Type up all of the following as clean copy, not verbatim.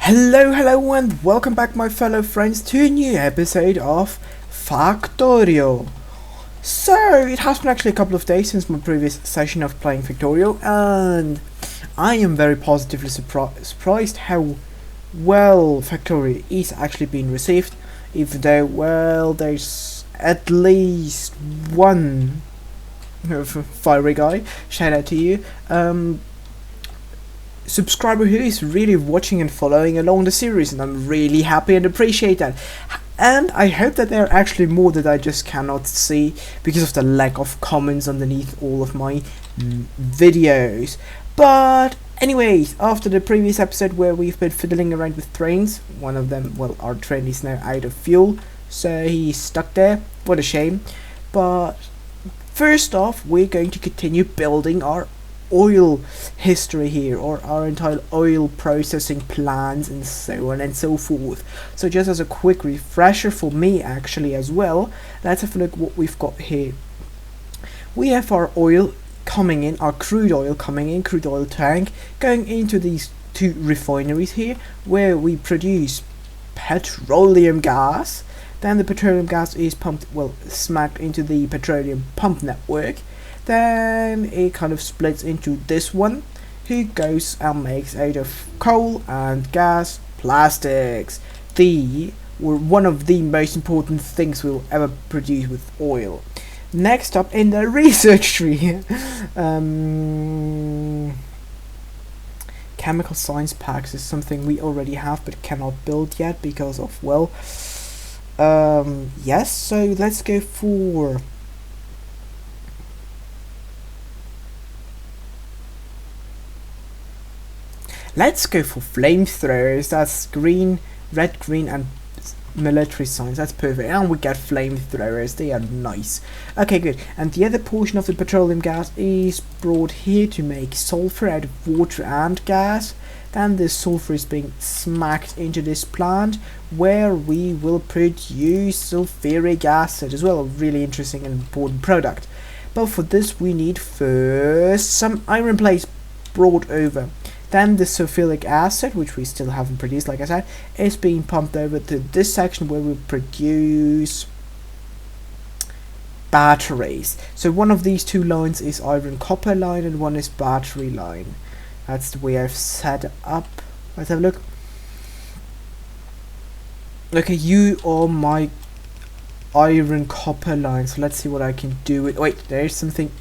Hello and welcome back my fellow friends to a new episode of Factorio. So, it has been actually a couple of days since my previous session of playing Factorio, and I am very positively surprised how well Factorio is actually being received, even though, well, there's at least one fiery guy, shout out to you, subscriber who is really watching and following along the series, and I'm really happy and appreciate that. And I hope that there are actually more that I just cannot see because of the lack of comments underneath all of my videos. But anyways, after the previous episode where we've been fiddling around with trains, one of them, well, our train is now out of fuel, so he's stuck there. What a shame. But first off, we're going to continue building our oil history here, or our entire oil processing plants and so on and so forth. So just as a quick refresher for me actually as well, let's have a look what we've got here. We have our oil coming in, our crude oil coming in, crude oil tank, going into these two refineries here where we produce petroleum gas. Then the petroleum gas is pumped, well, smacked into the petroleum pump network. Then it kind of splits into this one, who goes and makes out of coal and gas plastics. One of the most important things we'll ever produce with oil. Next up in the research tree, chemical science packs is something we already have but cannot build yet because of, well, yes, so let's go for flamethrowers. That's green, red, green, and military signs. That's perfect. And we get flamethrowers. They are nice. Okay, good. And the other portion of the petroleum gas is brought here to make sulfur out of water and gas. Then this sulfur is being smacked into this plant where we will produce sulfuric acid as well. A really interesting and important product. But for this we need first some iron plates brought over. Then the sulfuric acid, which we still haven't produced, like I said, is being pumped over to this section where we produce batteries. So one of these two lines is iron copper line and one is battery line. That's the way I've set it up. Let's have a look. Okay, you are my iron copper line, so let's see what I can do with. Wait, there's something.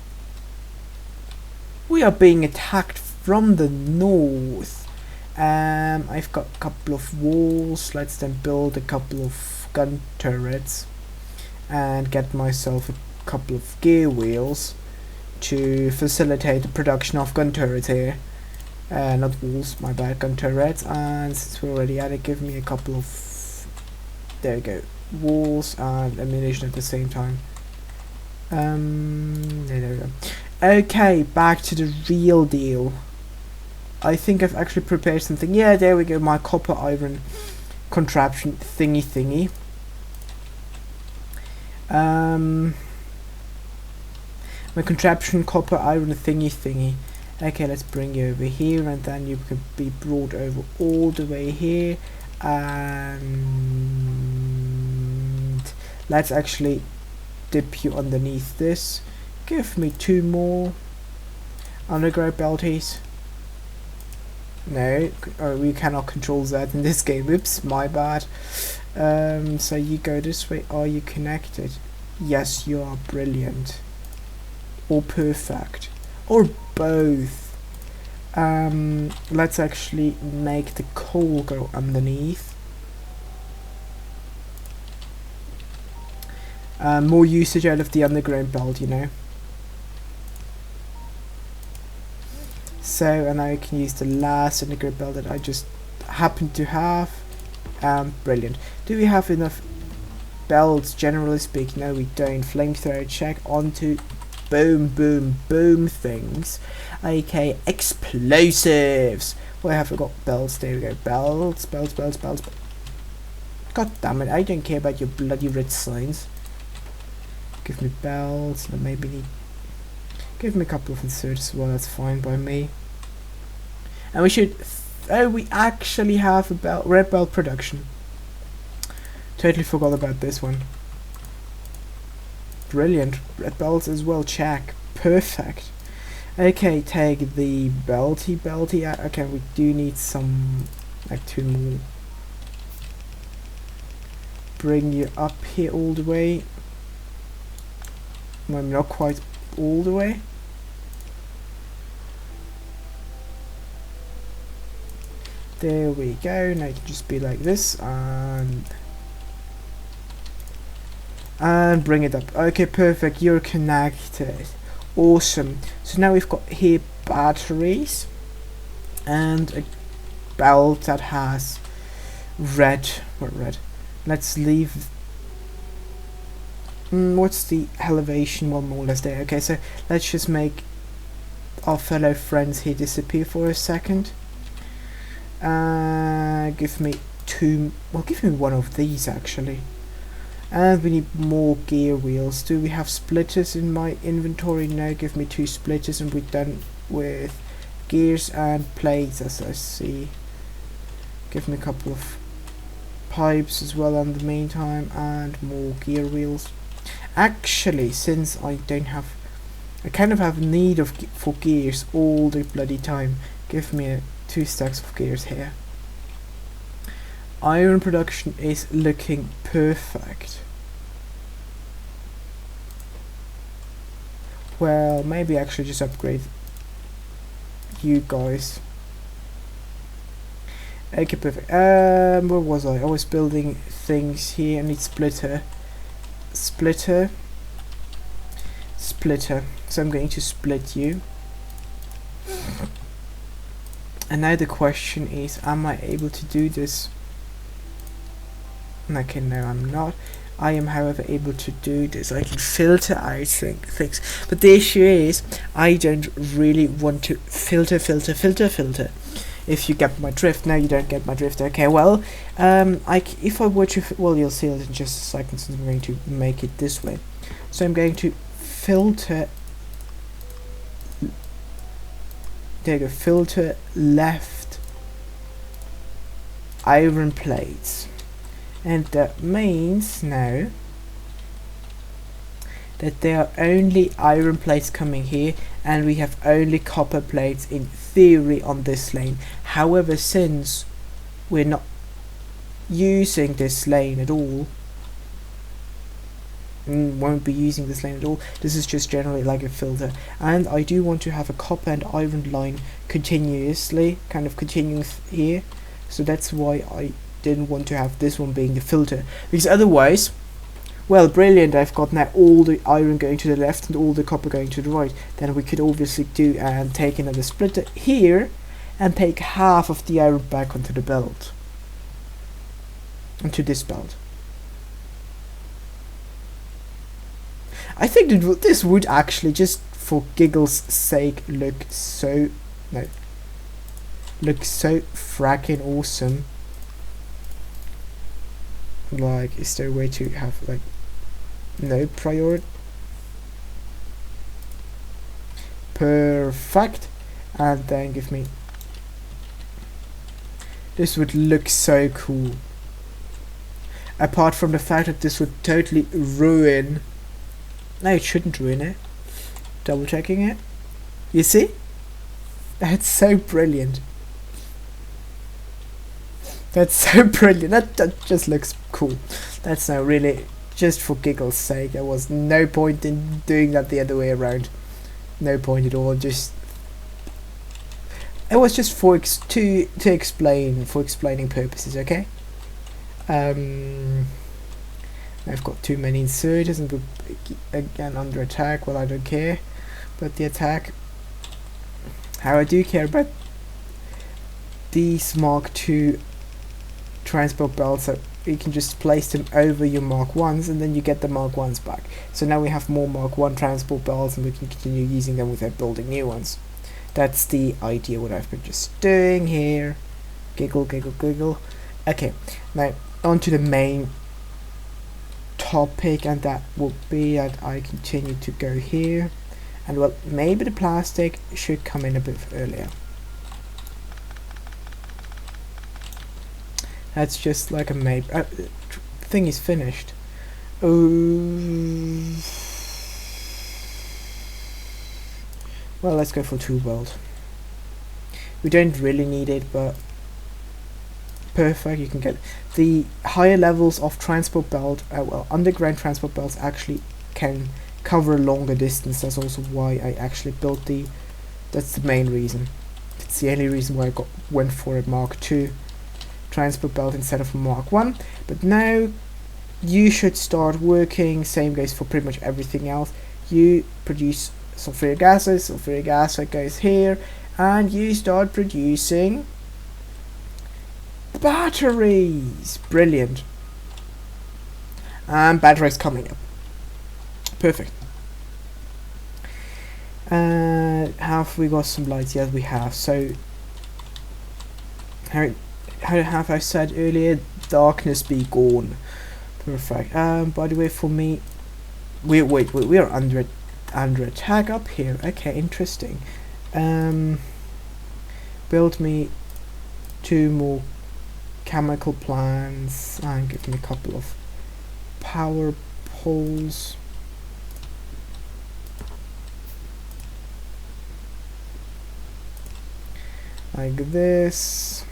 We are being attacked from the north. I've got a couple of walls. Let's then build a couple of gun turrets and get myself a couple of gear wheels to facilitate the production of gun turrets here. Not walls, my bad, gun turrets. And since we're already at it, give me a couple of, there we go, walls and ammunition at the same time. There we go. Okay, back to the real deal. I think I've actually prepared something. Yeah, there we go, my copper iron contraption thingy. My contraption copper iron thingy. Okay, let's bring you over here, and then you can be brought over all the way here. And let's actually dip you underneath this. Give me two more underground belties. No, we cannot control that in this game. Oops, my bad. So you go this way. Are you connected? Yes, you are. Brilliant. Or perfect. Or both. Let's actually make the coal go underneath. More usage out of the underground belt, you know. So, and I can use the last underground belt that I just happen to have. Brilliant. Do we have enough belts, generally speaking? No, we don't. Flamethrower check onto boom things. Okay, explosives. Well, I have forgot belts. There we go. Belts. God damn it, I don't care about your bloody red signs. Give me belts, and maybe need. Give me a couple of inserts as well, that's fine by me. And we should Oh, we actually have a belt, red belt production. Totally forgot about this one. Brilliant. Red belts as well, check. Perfect. Okay, take the belty out. Okay, we do need some, like 2 more. Bring you up here all the way. Well, not quite all the way. There we go. Now it can just be like this and bring it up. Okay, perfect. You're connected. Awesome. So now we've got here batteries and a belt that has red. What red? Let's leave. What's the elevation? One more or less there. Okay, so let's just make our fellow friends here disappear for a second. Give me 2. Well, give me 1 of these actually. And we need more gear wheels. Do we have splitters in my inventory? No, give me 2 splitters and we're done with gears and plates, as I see. Give me a couple of pipes as well in the meantime, and more gear wheels. Actually, since I don't have, I kind of have need of for gears all the bloody time. Give me 2 stacks of gears here. Iron production is looking perfect. Well, maybe actually just upgrade you guys. Okay, perfect. Where was I? I was building things here. I need splitter. Splitter. So I'm going to split you. And now the question is, am I able to do this? Okay, no, I'm not. I am, however, able to do this. I can filter out things. But the issue is, I don't really want to filter. If you get my drift. No, you don't get my drift. Okay, well, if I were to, well, you'll see it in just a second, since I'm going to make it this way. So I'm going to filter. There you go. Filter left iron plates. And that means now that there are only iron plates coming here, and we have only copper plates in theory on this lane. However, since we're not using this lane at all, won't be using this lane at all, this is just generally like a filter, and I do want to have a copper and iron line continuously, kind of continuing here, so that's why I didn't want to have this one being the filter, because otherwise, well, brilliant, I've got now all the iron going to the left and all the copper going to the right. Then we could obviously do and take another splitter here and take half of the iron back onto the belt, onto this belt. I think that this would actually, just for giggles sake, look so fracking awesome. Like, is there a way to have like no priority? Perfect. And then give me, this would look so cool, apart from the fact that this would totally ruin, no, it shouldn't ruin it, double checking it, you see, that's so brilliant. That's so brilliant. That just looks cool. That's now really just for giggles sake. There was no point in doing that the other way around. No point at all. Just, it was just for to explain, for explaining purposes. Okay. I've got too many inserters and we're again under attack. Well, I don't care about the attack. How I do care about these Mark II transport belts, so you can just place them over your Mark 1s and then you get the Mark 1s back. So now we have more Mark 1 transport belts and we can continue using them without building new ones. That's the idea what I've been just doing here. Giggle. Okay, now on to the main topic, and that will be that I continue to go here, and well, maybe the plastic should come in a bit earlier. That's just like a map. Thing is finished. Oh. Well, let's go for 2 weld. We don't really need it, but perfect. You can get the higher levels of transport belt. Well, underground transport belts actually can cover a longer distance. That's also why I actually built the. That's the main reason. It's the only reason why I went for a Mark II transport belt instead of a Mark 1. But now you should start working. Same goes for pretty much everything else. You produce sulfuric acid goes here, and you start producing batteries. Brilliant. And batteries coming up. Perfect. Have we got some lights? Yes, we have. So how have I said earlier, darkness be gone. Perfect. By the way, for me, we are under attack up here. Okay, interesting. Build me 2 more chemical plants and give me a couple of power poles. Like this.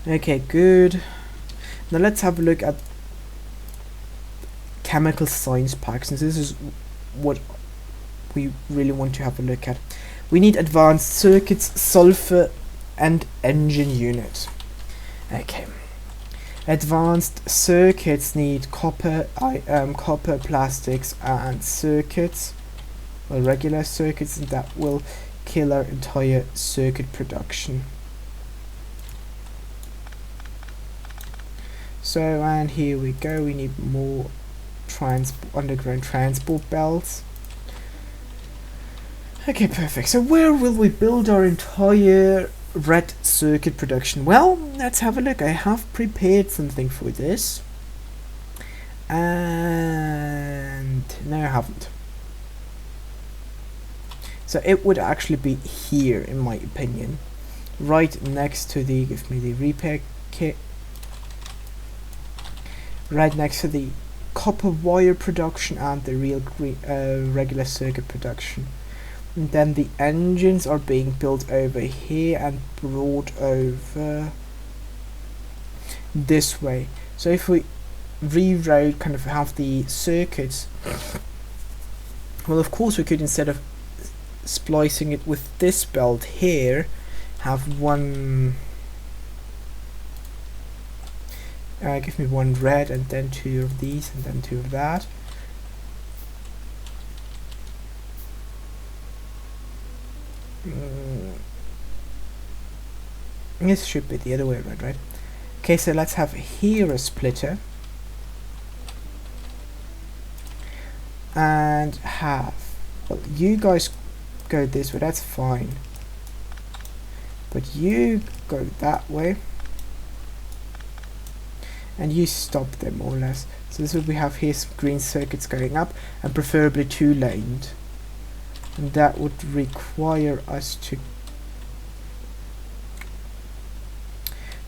Okay, good. Now let's have a look at chemical science packs, and this is what we really want to have a look at. We need advanced circuits, sulfur, and engine unit. Okay. Advanced circuits need copper, copper, plastics, and circuits. Well, regular circuits, and that will kill our entire circuit production. So, and here we go. We need more underground transport belts. Okay, perfect. So where will we build our entire red circuit production? Well, let's have a look. I have prepared something for this. And no, I haven't. So it would actually be here, in my opinion. Right next to the, give me the repair kit. Right next to the copper wire production and the real regular circuit production. And then the engines are being built over here and brought over this way. So if we reroute, kind of have the circuits, well, of course we could, instead of splicing it with this belt here, have one, give me 1 red and then 2 of these and then 2 of that. This should be the other way around, right? Okay, so let's have here a splitter and have, well, you guys go this way, that's fine, but you go that way and you stop them more or less. So this is what we have here, some green circuits going up, and preferably 2-laned, and that would require us to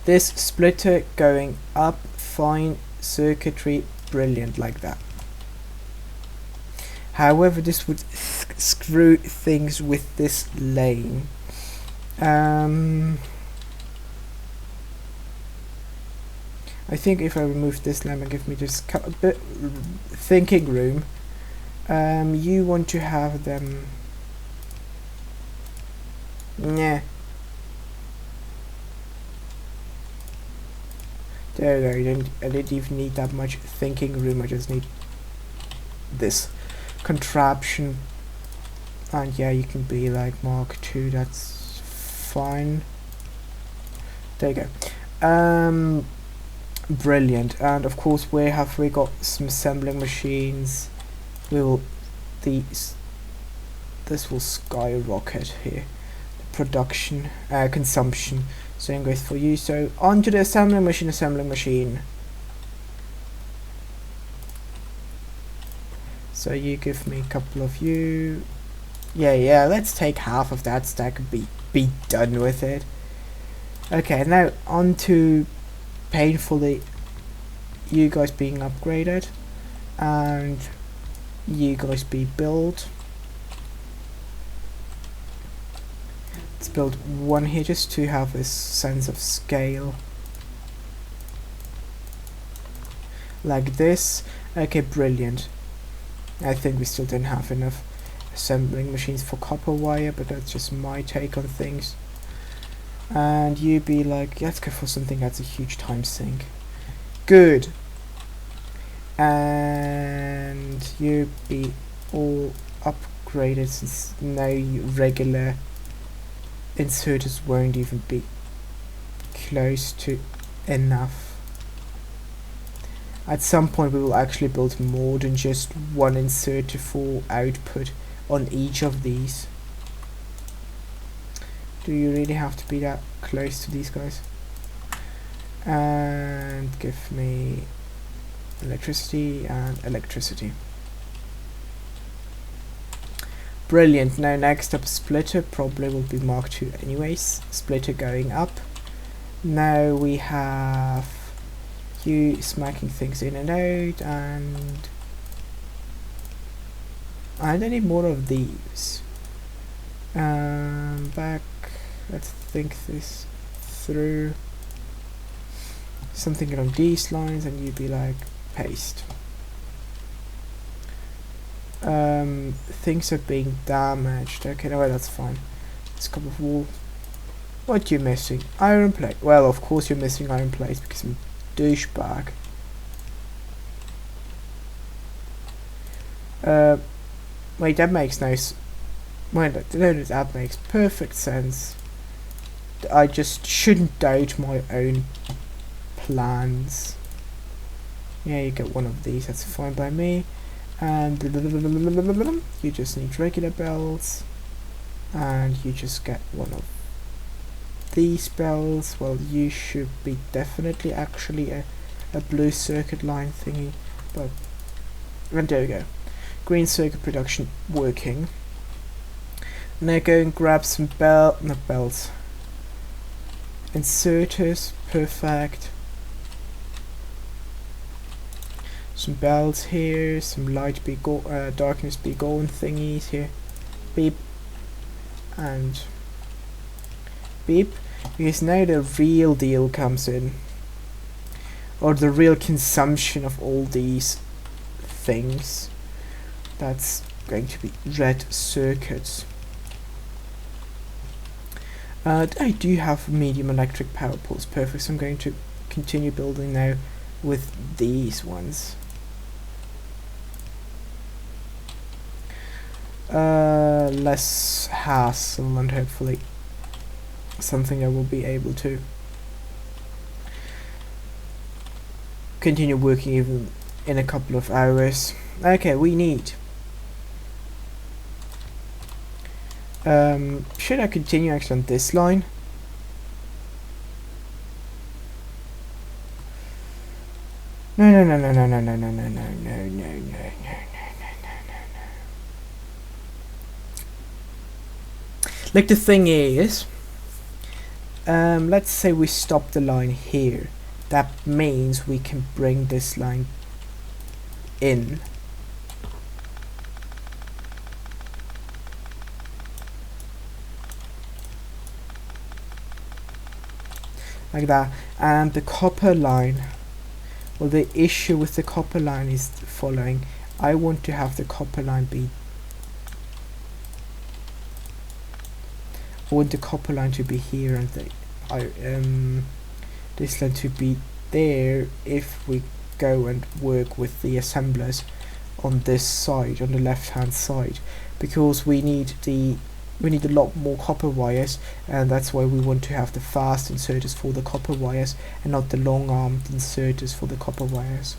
this splitter going up, fine, circuitry, brilliant, like that. However, this would screw things with this lane. I think if I remove this lane and give me just a bit thinking room, you want to have them. Nah. There you go. I didn't even need that much thinking room. I just need this contraption, and yeah, you can be like Mark II. That's fine. There you go. Brilliant. And of course, where have we got some assembling machines? This will skyrocket here. The production, consumption. Same goes for you. So onto the assembling machine. So you give me a couple of you. Yeah, let's take half of that stack and be done with it. Okay, now on to painfully you guys being upgraded and you guys be built. Let's build one here just to have this sense of scale. Like this. Okay, brilliant. I think we still didn't have enough assembling machines for copper wire, but that's just my take on things. And you be like, let's go for something that's a huge time sink. Good. And you be all upgraded since now regular inserters won't even be close to enough. At some point we will actually build more than just one inserter for output on each of these. Do you really have to be that close to these guys? And give me electricity and electricity. Brilliant. Now next up, splitter probably will be Mark 2 anyways. Splitter going up. Now we have you smacking things in and out, and I don't need more of these. Back, let's think this through. Something along these lines, and you'd be like, paste. Things are being damaged. Okay, no, that's fine. Let's couple of wool. What you missing? Iron plate. Well, of course you're missing iron plates because I'm a douchebag. Wait, that makes nice. Wait, that makes perfect sense. I just shouldn't doubt my own plans. Yeah, you get one of these. That's fine by me. And you just need regular bells, and you just get one of these bells. Well, you should be definitely actually a blue circuit line thingy, but and there we go. Green circuit production working. Now go and grab some not bells, inserters. Perfect. Some bells here, some light be darkness be gone thingies here. Beep and beep, because now the real deal comes in, or the real consumption of all these things. That's going to be red circuits. I do have medium electric power poles. Perfect. So I'm going to continue building now with these ones. Less hassle, and hopefully something I will be able to continue working even in a couple of hours. Okay, we need should I continue actually on this line? No. Like, the thing is, let's say we stop the line here. That means we can bring this line in. Like that. And the copper line, well, the issue with the copper line is the following. I want to have the copper line be, I want the copper line to be here, and this line to be there if we go and work with the assemblers on this side, on the left hand side, because we need a lot more copper wires, and that's why we want to have the fast inserters for the copper wires and not the long armed inserters for the copper wires.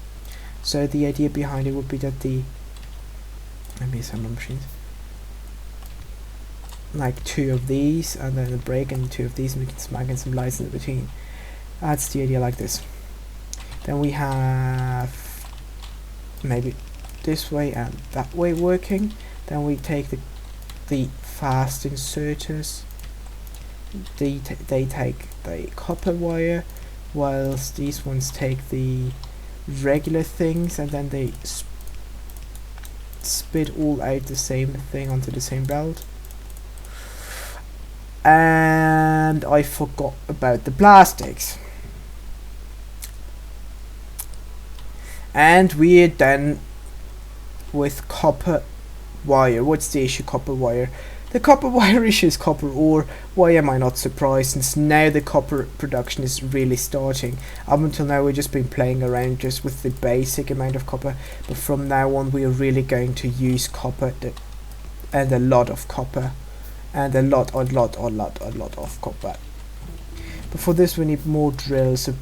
So the idea behind it would be that let me assemble machines, like 2 of these and then a break, and 2 of these, and we can smack in some lights in between. That's the idea, like this. Then we have maybe this way and that way working. Then we take the fast inserters they take the copper wire, whilst these ones take the regular things, and then they spit all out the same thing onto the same belt. And I forgot about the plastics. And we're done with copper wire. What's the issue? Copper wire. The copper wire issue is copper ore. Why am I not surprised, since now the copper production is really starting. Up until now we've just been playing around just with the basic amount of copper, but from now on we are really going to use copper, and a lot of copper, and a lot of copper. But for this we need more drills, a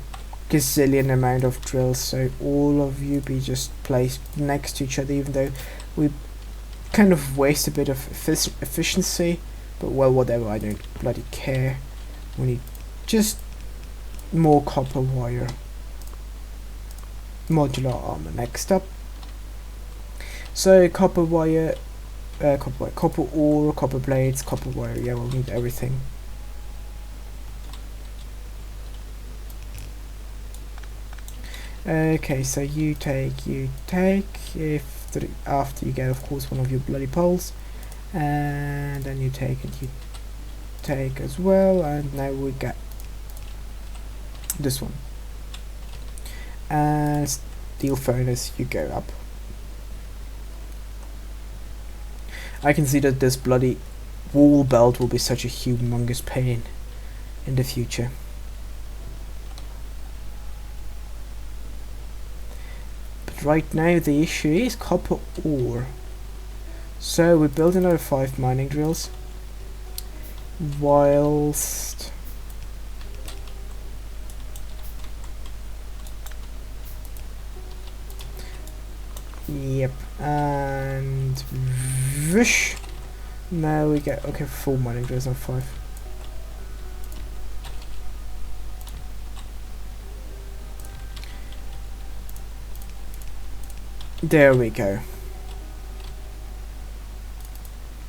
gazillion amount of drills, so all of you be just placed next to each other, even though we kind of waste a bit of efficiency, but well, whatever, I don't bloody care. We need just more copper wire. Modular armor next up. So copper wire, copper ore, copper blades, copper wire, yeah, we'll need everything. Okay, so you take, if after you get, of course, one of your bloody poles, and then you take it, you take as well, and now we get this one. And steel furnace, you go up. I can see that this bloody wall belt will be such a humongous pain in the future. Right now the issue is copper ore, so we build another 5 mining drills, whilst yep, and whoosh, now we get, okay, 4 mining drills, not 5. There we go.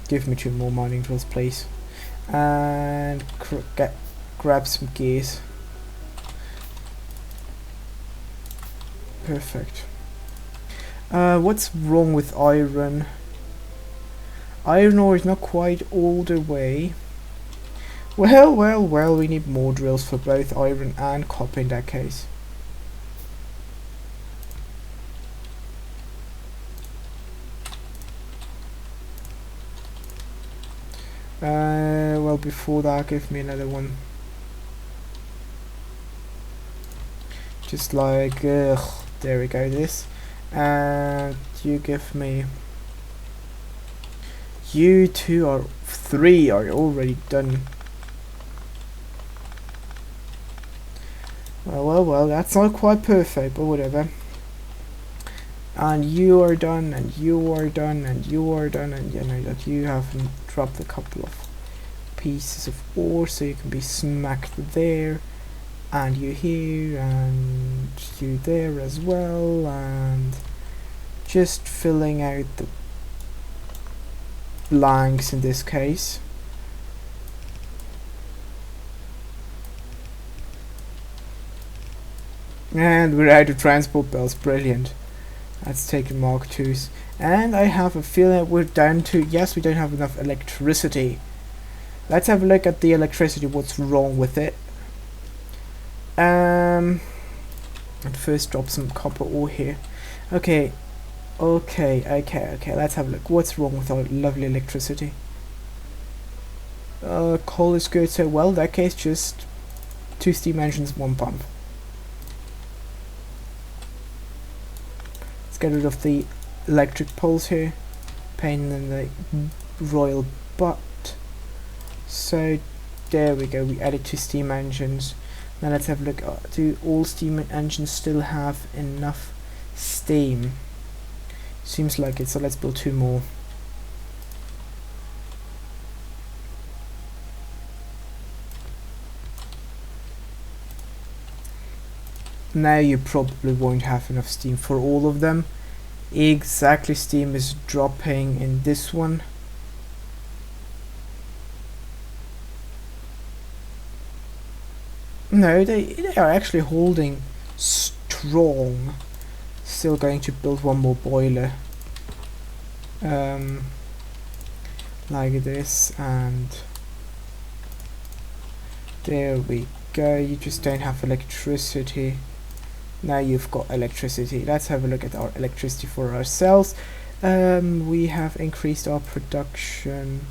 Give me 2 more mining drills, please. And grab some gears. Perfect. What's wrong with iron? Iron ore is not quite all the way. Well, we need more drills for both iron and copper in that case. Well, before that, give me another one. Just like, there we go, this. And you give me... You 3 are already done. Well, that's not quite perfect, but whatever. And you are done, and you are done, and you are done, and you know that you haven't dropped a couple of pieces of ore, so you can be smacked there, and you here, and you there as well, and just filling out the blanks in this case. And we're out of transport belts, brilliant. Let's take the Mark IIs. And I have a feeling we're down to, yes, we don't have enough electricity. Let's have a look at the electricity, what's wrong with it. And first drop some copper ore here. Okay, let's have a look. What's wrong with our lovely electricity? Coal is good, so well, in that case, just 2 steam engines, 1 pump. Let's get rid of the electric poles here. Pain in the royal butt. So there we go, we added 2 steam engines. Now let's have a look. Do all steam engines still have enough steam? Seems like it, so let's build 2 more. Now you probably won't have enough steam for all of them. Exactly, steam is dropping in this one. No, they are actually holding strong. Still going to build one more boiler. Like this, and there we go. You just don't have electricity. Now you've got electricity. Let's have a look at our electricity for ourselves. We have increased our production.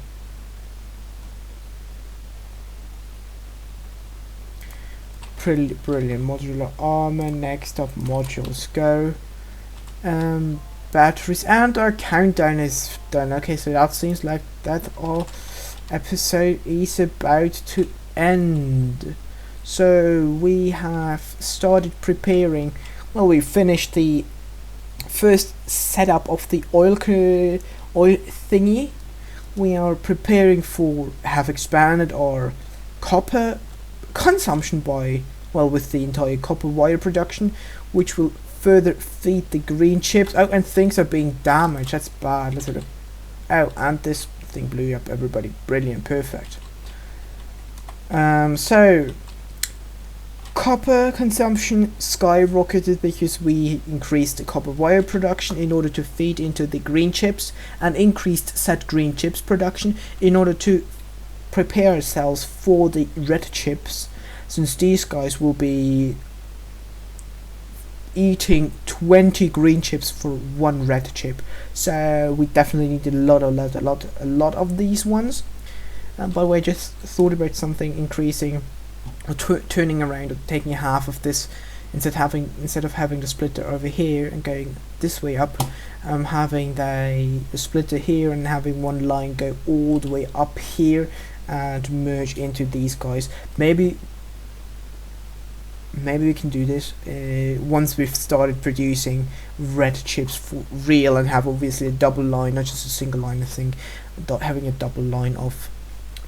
Brilliant. Modular armor. Next up, modules go. Batteries, and our countdown is done. Okay, so that seems like that our episode is about to end. So we have started preparing. Well, we finished the first setup of the oil thingy. We are preparing for have expanded our copper consumption by, well, with the entire copper wire production, which will further feed the green chips. Oh, and things are being damaged. That's bad. Let's look. Oh, and this thing blew up everybody. Brilliant. Perfect. So copper consumption skyrocketed because we increased the copper wire production in order to feed into the green chips, and increased said green chips production in order to prepare ourselves for the red chips, since these guys will be eating 20 green chips for one red chip. So we definitely need a lot of these ones. And by the way, I just thought about something, increasing or turning around or taking half of this, instead of having the splitter over here and going this way up, having the splitter here and having one line go all the way up here and merge into these guys. Maybe we can do this once we've started producing red chips for real, and have obviously a double line, not just a single line. I think having a double line of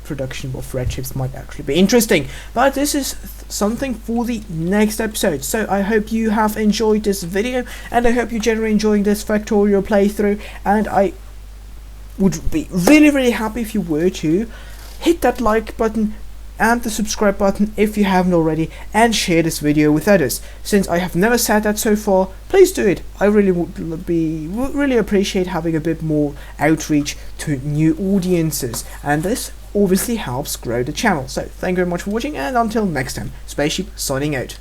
production of red chips might actually be interesting, but this is something for the next episode. So I hope you have enjoyed this video, and I hope you're generally enjoying this Factorio playthrough, and I would be really happy if you were to hit that like button and the subscribe button if you haven't already, and share this video with others. Since I have never said that so far, please do it. I really would really appreciate having a bit more outreach to new audiences, and this obviously helps grow the channel. So thank you very much for watching, and until next time, Spaceship signing out.